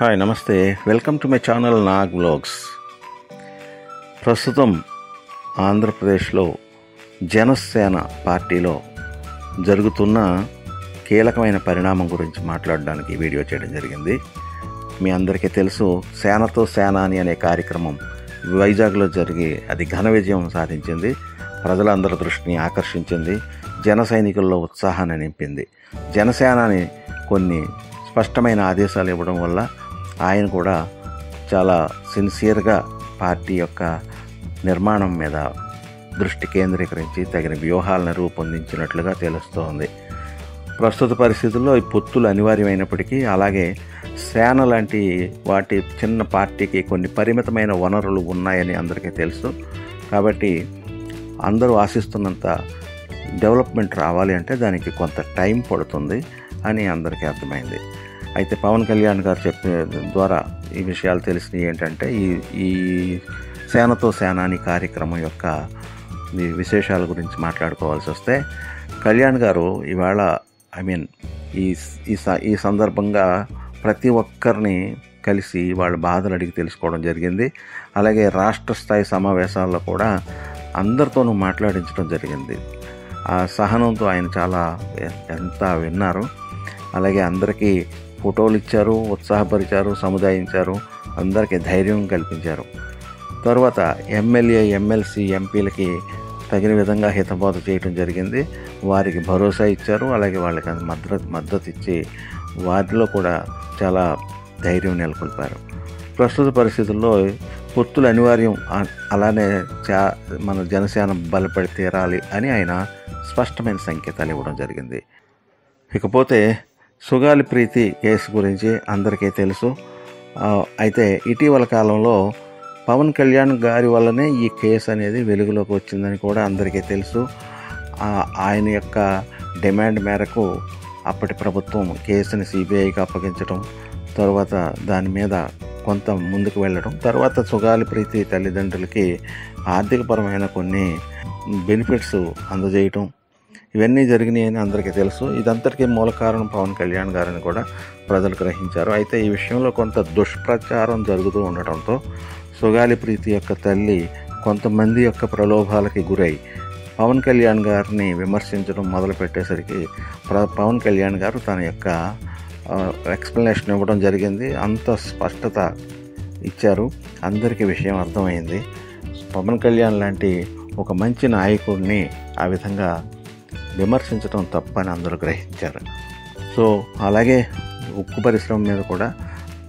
Hi నమస్తే, welcome to my channel Nag vlogs. ప్రస్తుతం ఆంధ్రప్రదేశ్లో జనసేన పార్టీలో జరుగుతున్న కీలకమైన పరిణామం గురించి మాట్లాడడానికి వీడియో చేయడం జరిగింది. మీ అందరికీ తెలుసు, సేనతో సేనాని అనే కార్యక్రమం వైజాగ్లో జరిగి అది ఘన విజయం సాధించింది. ప్రజలందరి దృష్టిని ఆకర్షించింది. జన సైనికుల్లో ఉత్సాహాన్ని నింపింది. జనసేనాని కొన్ని స్పష్టమైన ఆదేశాలు ఇవ్వడం వల్ల ఆయన కూడా చాలా సిన్సియర్గా పార్టీ యొక్క నిర్మాణం మీద దృష్టి కేంద్రీకరించి తగిన వ్యూహాలను రూపొందించినట్లుగా తెలుస్తోంది. ప్రస్తుత పరిస్థితుల్లో ఈ పొత్తులు అనివార్యమైనప్పటికీ, అలాగే సేన లాంటి వాటి చిన్న పార్టీకి కొన్ని పరిమితమైన వనరులు ఉన్నాయని అందరికీ తెలుసు. కాబట్టి అందరూ ఆశిస్తున్నంత డెవలప్మెంట్ రావాలి అంటే దానికి కొంత టైం పడుతుంది అని అందరికీ అర్థమైంది. అయితే పవన్ కళ్యాణ్ గారు చెప్పిన ద్వారా ఈ విషయాలు తెలిసినవి ఏంటంటే, ఈ సేనతో సేనాని కార్యక్రమం యొక్క విశేషాల గురించి మాట్లాడుకోవాల్సి వస్తే, కళ్యాణ్ గారు ఇవాళ ఈ సందర్భంగా ప్రతి ఒక్కరిని కలిసి వాళ్ళ బాధలు అడిగి తెలుసుకోవడం జరిగింది. అలాగే రాష్ట్ర స్థాయి సమావేశాల్లో కూడా అందరితోనూ మాట్లాడించడం జరిగింది. ఆ సహనంతో ఆయన చాలా ఎంత విన్నారు. అలాగే అందరికీ ఫోటోలు ఇచ్చారు, ఉత్సాహపరిచారు, సముదాయించారు, అందరికీ ధైర్యం కల్పించారు. తర్వాత ఎమ్మెల్యే, ఎమ్మెల్సీ, ఎంపీలకి తగిన విధంగా హితబోధ చేయడం జరిగింది. వారికి భరోసా ఇచ్చారు. అలాగే వాళ్ళకి మద్దతు ఇచ్చి వారిలో కూడా చాలా ధైర్యం నెలకొల్పారు. ప్రస్తుత పరిస్థితుల్లో పొత్తులు అనివార్యం, అలానే మన జనసేన బలపడి తీరాలి అని ఆయన స్పష్టమైన సంకేతాలు ఇవ్వడం జరిగింది. ఇకపోతే సుగాలి ప్రీతి కేసు గురించి అందరికీ తెలుసు. అయితే ఇటీవల కాలంలో పవన్ కళ్యాణ్ గారి వల్లనే ఈ కేసు అనేది వెలుగులోకి వచ్చిందని కూడా అందరికీ తెలుసు. ఆయన యొక్క డిమాండ్ మేరకు అప్పటి ప్రభుత్వం కేసుని సిబిఐకి అప్పగించడం, తర్వాత దాని మీద కొంత ముందుకు వెళ్ళడం, తర్వాత సుగాలి ప్రీతి తల్లిదండ్రులకి ఆర్థికపరమైన కొన్ని బెనిఫిట్స్ అందజేయటం, ఇవన్నీ జరిగినాయని అందరికీ తెలుసు. ఇదంతటికీ మూల కారణం పవన్ కళ్యాణ్ గారిని కూడా ప్రజలు గ్రహించారు. అయితే ఈ విషయంలో కొంత దుష్ప్రచారం జరుగుతూ ఉండటంతో సుగాలి ప్రీతి యొక్క తల్లి కొంతమంది యొక్క ప్రలోభాలకి గురై పవన్ కళ్యాణ్ గారిని విమర్శించడం మొదలుపెట్టేసరికి పవన్ కళ్యాణ్ గారు తన యొక్క ఎక్స్ప్లెనేషన్ ఇవ్వడం జరిగింది. అంత స్పష్టత ఇచ్చారు. అందరికీ విషయం అర్థమైంది. పవన్ కళ్యాణ్ లాంటి ఒక మంచి నాయకుడిని ఆ విధంగా విమర్శించడం తప్పని అందరూ గ్రహించారు. సో అలాగే ఉక్కు పరిశ్రమ మీద కూడా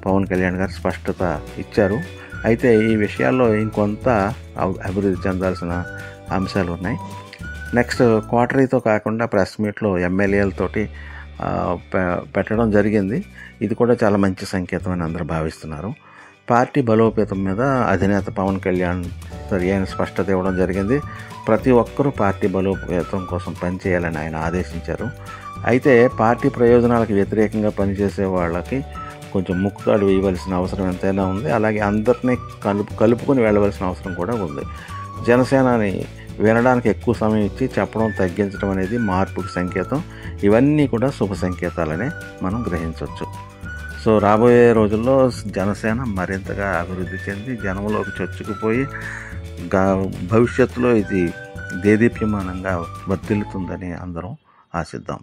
పవన్ కళ్యాణ్ గారు స్పష్టత ఇచ్చారు. అయితే ఈ విషయాల్లో ఇంకొంత అభివృద్ధి చెందాల్సిన అంశాలు ఉన్నాయి. నెక్స్ట్ క్వార్టరీతో కాకుండా ప్రెస్ మీట్లో ఎమ్మెల్యేలతోటి పెట్టడం జరిగింది. ఇది కూడా చాలా మంచి సంకేతం అని అందరూ భావిస్తున్నారు. పార్టీ బలోపేతం మీద అధినేత పవన్ కళ్యాణ్ సరియైన స్పష్టత ఇవ్వడం జరిగింది. ప్రతి ఒక్కరూ పార్టీ బలోపేతం కోసం పనిచేయాలని ఆయన ఆదేశించారు. అయితే పార్టీ ప్రయోజనాలకు వ్యతిరేకంగా పనిచేసే వాళ్ళకి కొంచెం ముక్కుతాడు వేయవలసిన అవసరం ఎంతైనా ఉంది. అలాగే అందరినీ కలుపుకొని వెళ్ళవలసిన అవసరం కూడా ఉంది. జనసేనని వినడానికి ఎక్కువ సమయం ఇచ్చి చెప్పడం తగ్గించడం అనేది మార్పుకి సంకేతం. ఇవన్నీ కూడా శుభ సంకేతాలనే మనం గ్రహించవచ్చు. సో రాబోయే రోజుల్లో జనసేన మరింతగా అభివృద్ధి చెంది జనంలోకి చొచ్చుకుపోయి భవిష్యత్తులో ఇది దేదీప్యమానంగా వర్ధిల్లుతుందని అందరం ఆశిద్దాం.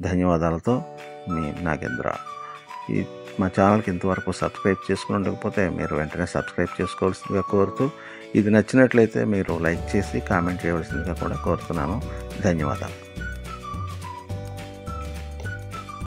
ధన్యవాదాలతో మీ నాగేంద్ర. మా ఛానల్కి ఇంతవరకు సబ్స్క్రైబ్ చేసుకుని ఉండకపోతే మీరు వెంటనే సబ్స్క్రైబ్ చేసుకోవాల్సిందిగా కోరుతూ, ఇది నచ్చినట్లయితే మీరు లైక్ చేసి కామెంట్ చేయవలసిందిగా కూడా కోరుతున్నాను. ధన్యవాదాలు.